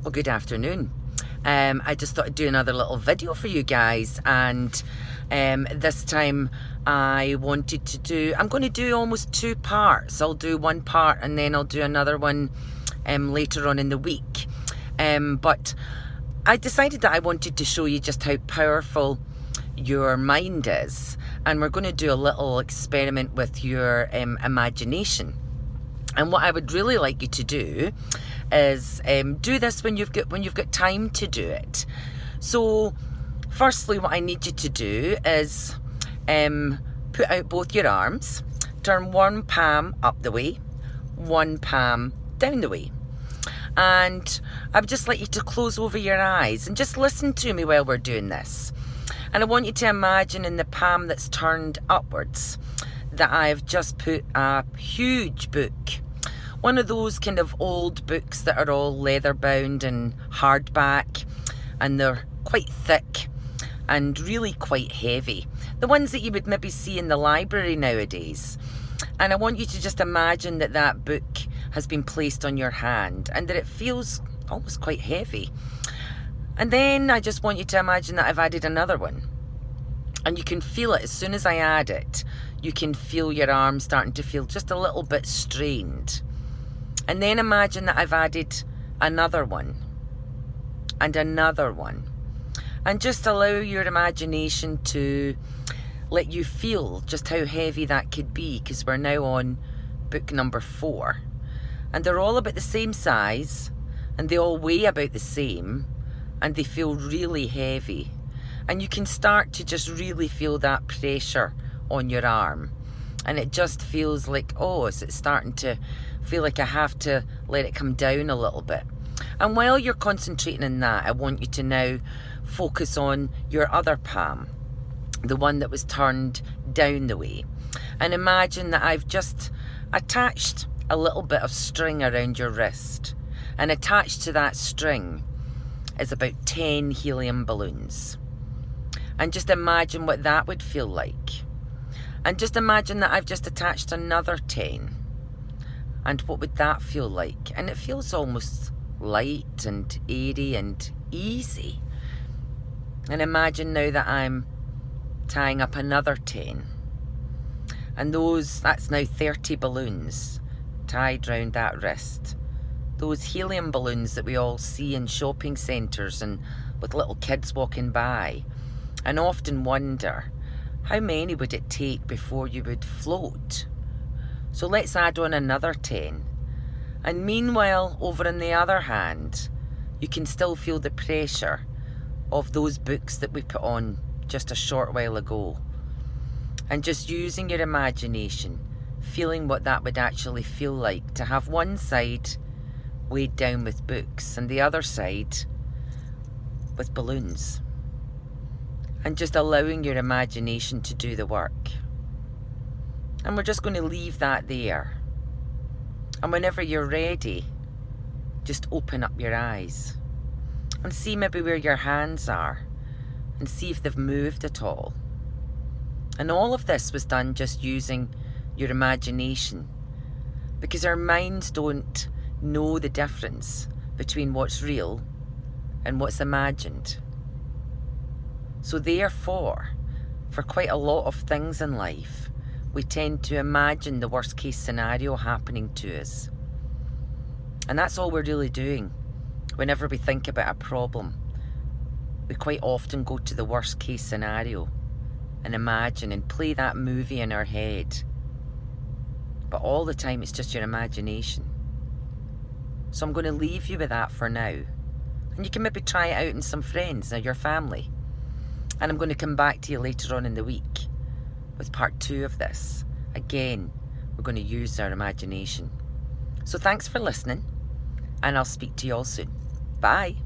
Well, good afternoon. I just thought I'd do another little video for you guys, and this time I'm going to do almost two parts. I'll do one part and then I'll do another one later on in the week. But I decided that I wanted to show you just how powerful your mind is, and we're going to do a little experiment with your imagination. And what I would really like you to do is do this when you've got time to do it. So firstly, what I need you to do is put out both your arms, turn one palm up the way, one palm down the way. And I would just like you to close over your eyes and just listen to me while we're doing this. And I want you to imagine in the palm that's turned upwards that I've just put a huge book. One of those kind of old books that are all leather bound and hardback, and they're quite thick and really quite heavy. The ones that you would maybe see in the library nowadays. And I want you to just imagine that that book has been placed on your hand and that it feels almost quite heavy. And then I just want you to imagine that I've added another one. And you can feel it as soon as I add it. You can feel your arm starting to feel just a little bit strained. And then imagine that I've added another one and another one. And just allow your imagination to let you feel just how heavy that could be, because we're now on book number 4. And they're all about the same size, and they all weigh about the same, and they feel really heavy. And you can start to just really feel that pressure on your arm. And it just feels like, oh, is it starting to feel like I have to let it come down a little bit. And while you're concentrating on that, I want you to now focus on your other palm, the one that was turned down the way. And imagine that I've just attached a little bit of string around your wrist. And attached to that string is about 10 helium balloons. And just imagine what that would feel like. And just imagine that I've just attached another 10. And what would that feel like? And it feels almost light and airy and easy. And imagine now that I'm tying up another 10. And that's now 30 balloons tied round that wrist. Those helium balloons that we all see in shopping centres and with little kids walking by. And often wonder, how many would it take before you would float? So let's add on another 10. And meanwhile, over on the other hand, you can still feel the pressure of those books that we put on just a short while ago. And just using your imagination, feeling what that would actually feel like to have one side weighed down with books and the other side with balloons. And just allowing your imagination to do the work. And we're just going to leave that there. And whenever you're ready, just open up your eyes. And see maybe where your hands are. And see if they've moved at all. And all of this was done just using your imagination. Because our minds don't know the difference between what's real and what's imagined. So therefore, for quite a lot of things in life, we tend to imagine the worst case scenario happening to us. And that's all we're really doing. Whenever we think about a problem, we quite often go to the worst case scenario and imagine and play that movie in our head. But all the time it's just your imagination. So I'm going to leave you with that for now. And you can maybe try it out in some friends or your family. And I'm going to come back to you later on in the week with part 2 of this. Again, we're going to use our imagination. So thanks for listening, and I'll speak to you all soon. Bye.